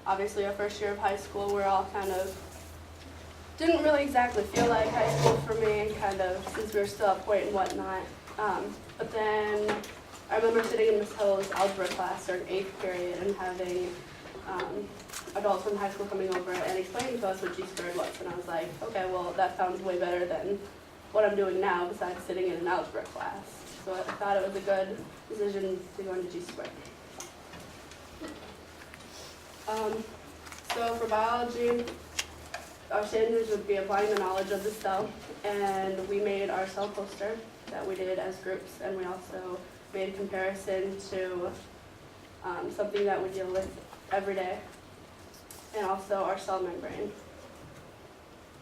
obviously our first year of high school, we're all kind of, didn't really exactly feel like high school for me, kind of, since we were still at point and whatnot. But then I remember sitting in Miss Hill's algebra class during 8th period and having adults from high school coming over and explaining to us what G-squared was. And I was like, okay, well, that sounds way better than what I'm doing now besides sitting in an algebra class. So I thought it was a good decision to go into G-squared. So for biology, our standards would be applying the knowledge of the cell, and we made our cell poster that we did as groups, and we also made a comparison to something that we deal with every day, and also our cell membrane.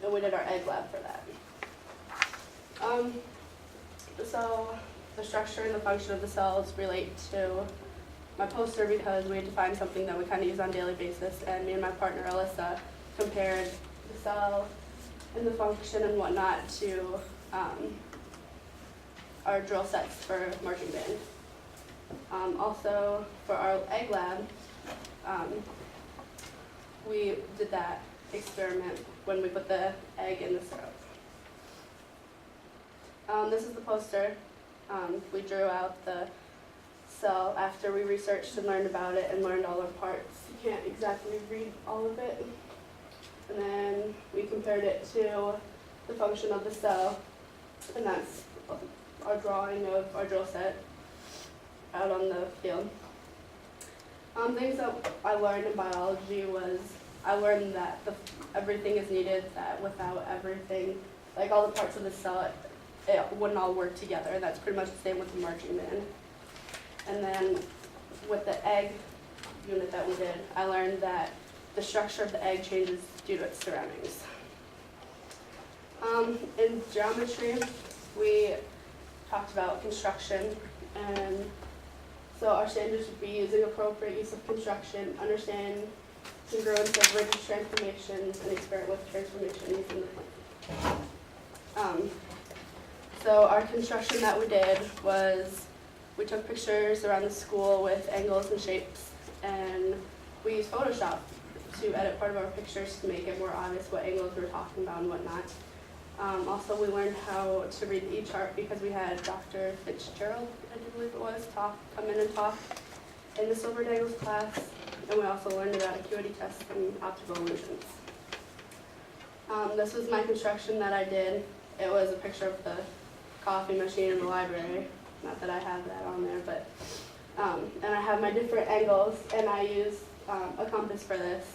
And we did our egg lab for that. So the structure and the function of the cells relate to my poster because we had to find something that we kind of use on a daily basis, and me and my partner Alyssa compared the cell and the function and whatnot to our drill sets for marching band. Also, for our egg lab, we did that experiment when we put the egg in the syrup. This is the poster. We drew out the cell after we researched and learned about it and learned all our parts. You can't exactly read all of it. And then we compared it to the function of the cell, and that's our drawing of our drill set out on the field. Things that I learned in biology was I learned that everything is needed, that without everything, like all the parts of the cell, it wouldn't all work together. And that's pretty much the same with the marching band. And then with the egg unit that we did, I learned that the structure of the egg changes due to its surroundings. In geometry, we talked about construction, and so our standards would be using appropriate use of construction, understand congruence of rigid transformations, and experiment with transformation using the plan. So our construction that we did was we took pictures around the school with angles and shapes, and we used Photoshop to edit part of our pictures to make it more obvious what angles we were talking about and whatnot. Also, we learned how to read the E-chart because we had Dr. Fitzgerald, I do believe it was, come in and talk in the Silver Dangles class, and we also learned about acuity tests and optical illusions. This was my construction that I did. It was a picture of the coffee machine in the library. Not that I have that on there, but, and I have my different angles, and I use a compass for this.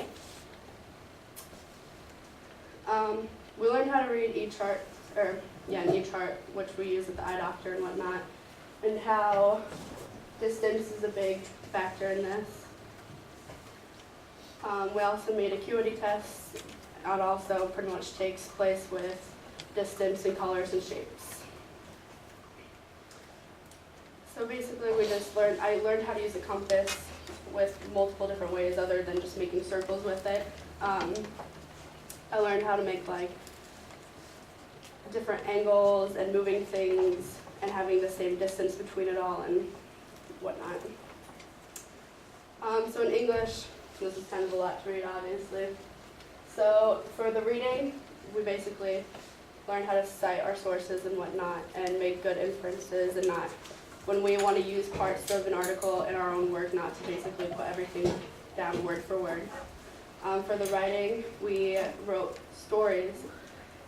We learned how to read E-chart, an E-chart, which we use at the eye doctor and whatnot, and how distance is a big factor in this. We also made acuity tests. It also pretty much takes place with distance and colors and shapes. So basically I learned how to use a compass with multiple different ways other than just making circles with it. I learned how to make like different angles and moving things and having the same distance between it all and whatnot. So in English, this is kind of a lot to read obviously. So for the reading, we basically learned how to cite our sources and whatnot and make good inferences, and not, when we want to use parts of an article in our own work, not to basically put everything down word for word. For the writing, we wrote stories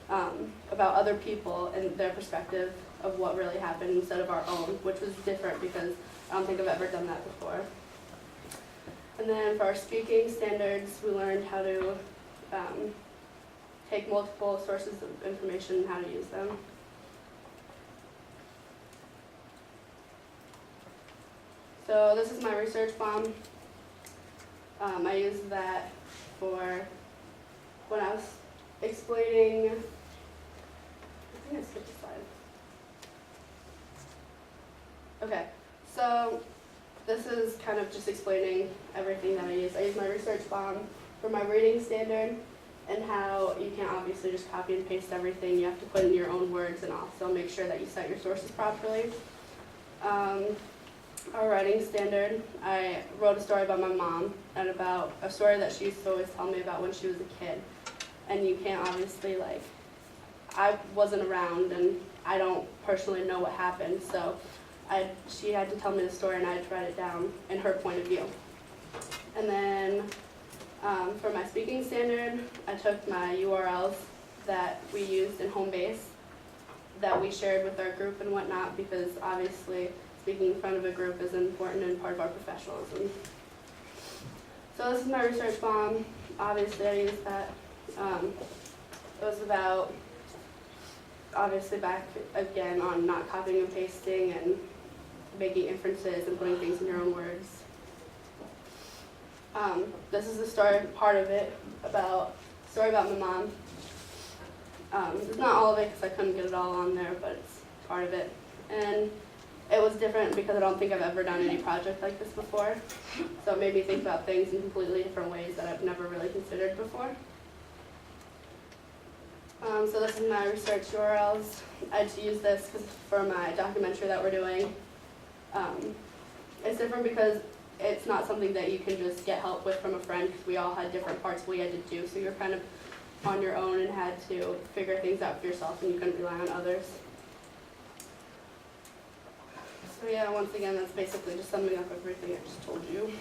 about other people and their perspective of what really happened instead of our own, which was different because I don't think I've ever done that before. And then for our speaking standards, we learned how to take multiple sources of information and how to use them. So this is my research bomb. I used that for when I was explaining, I think I skipped a slide. Okay, so this is kind of just explaining everything that I use. I use my research bomb for my reading standard and how you can't obviously just copy and paste everything. You have to put in your own words and also make sure that you cite your sources properly. our writing standard, I wrote a story about my mom and about a story that she used to always tell me about when she was a kid. And you can't obviously, like, I wasn't around and I don't personally know what happened, so she had to tell me the story and I had to write it down in her point of view. And then for my speaking standard, I took my URLs that we used in home base that we shared with our group and whatnot, because obviously speaking in front of a group is important and part of our professionalism. So this is my research bomb. Obviously I used that. It was about, obviously back again on not copying and pasting and making inferences and putting things in your own words. This is the story, part of it, story about my mom. It's not all of it because I couldn't get it all on there, but it's part of it. And it was different because I don't think I've ever done any project like this before. So it made me think about things in completely different ways that I've never really considered before. So this is my research URLs. I had to use this for my documentary that we're doing. It's different because it's not something that you can just get help with from a friend, because we all had different parts we had to do, so you're kind of on your own and had to figure things out for yourself and you couldn't rely on others. So yeah, once again, that's basically just summing up everything I just told you.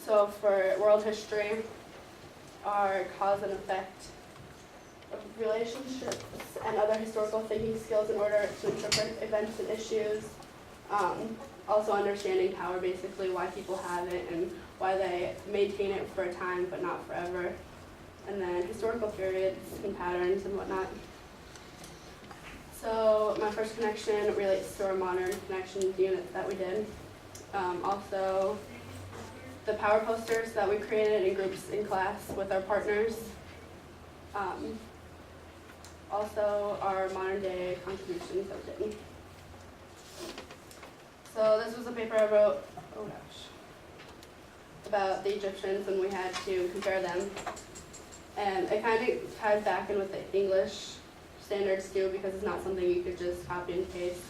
So for world history, our cause and effect of relationships and other historical thinking skills in order to interpret events and issues. Also understanding power, basically why people have it and why they maintain it for a time but not forever. And then historical periods and patterns and whatnot. So my first connection relates to our modern connections unit that we did. Also the power posters that we created in groups in class with our partners. Also our modern day contributions that we did. So this was a paper I wrote, about the Egyptians, and we had to compare them. And it kind of tied back in with the English standards too, because it's not something you could just copy and paste.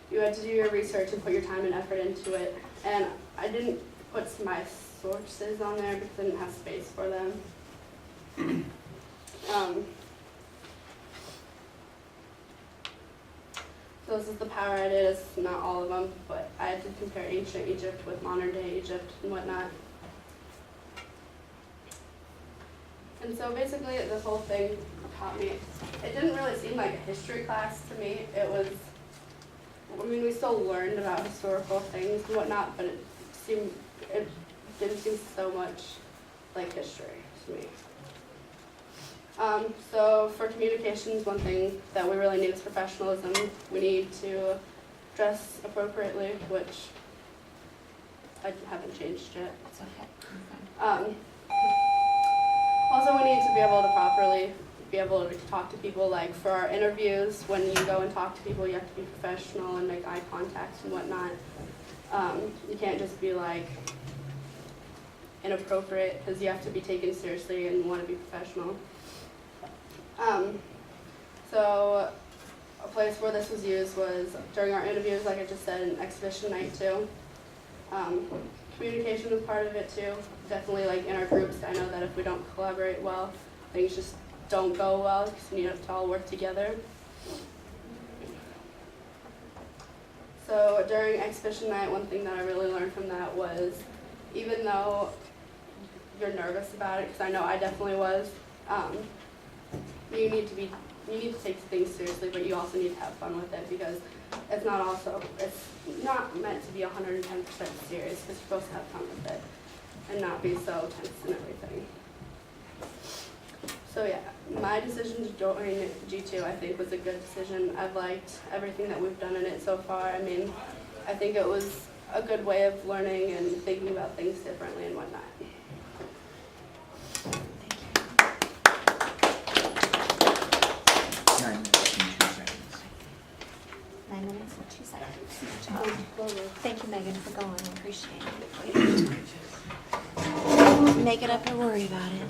You had to do your research and put your time and effort into it. And I didn't put my sources on there because I didn't have space for them. So this is the power I did. It's not all of them, but I had to compare ancient Egypt with modern day Egypt and whatnot. And so basically this whole thing taught me, it didn't really seem like a history class to me. It was, I mean, we still learned about historical things and whatnot, but it didn't seem so much like history to me. So for communications, one thing that we really need is professionalism. We need to dress appropriately, which I haven't changed yet. It's okay. Also, we need to be able to properly be able to talk to people. Like for our interviews, when you go and talk to people, you have to be professional and make eye contact and whatnot. You can't just be like inappropriate, because you have to be taken seriously and want to be professional. So a place where this was used was during our interviews, like I just said, in exhibition night too. Communication was part of it too. Definitely like in our groups, I know that if we don't collaborate well, things just don't go well because we need to all work together. So during exhibition night, one thing that I really learned from that was, even though you're nervous about it, because I know I definitely was, you need to take things seriously, but you also need to have fun with it, because it's not meant to be 110% serious, because you're supposed to have fun with it and not be so tense and everything. So yeah, my decision to join G2 I think was a good decision. I've liked everything that we've done in it so far. I mean, I think it was a good way of learning and thinking about things differently and whatnot. 9 minutes and 2 seconds. Thank you, Megan, for going. I appreciate it. Make it up or worry about it.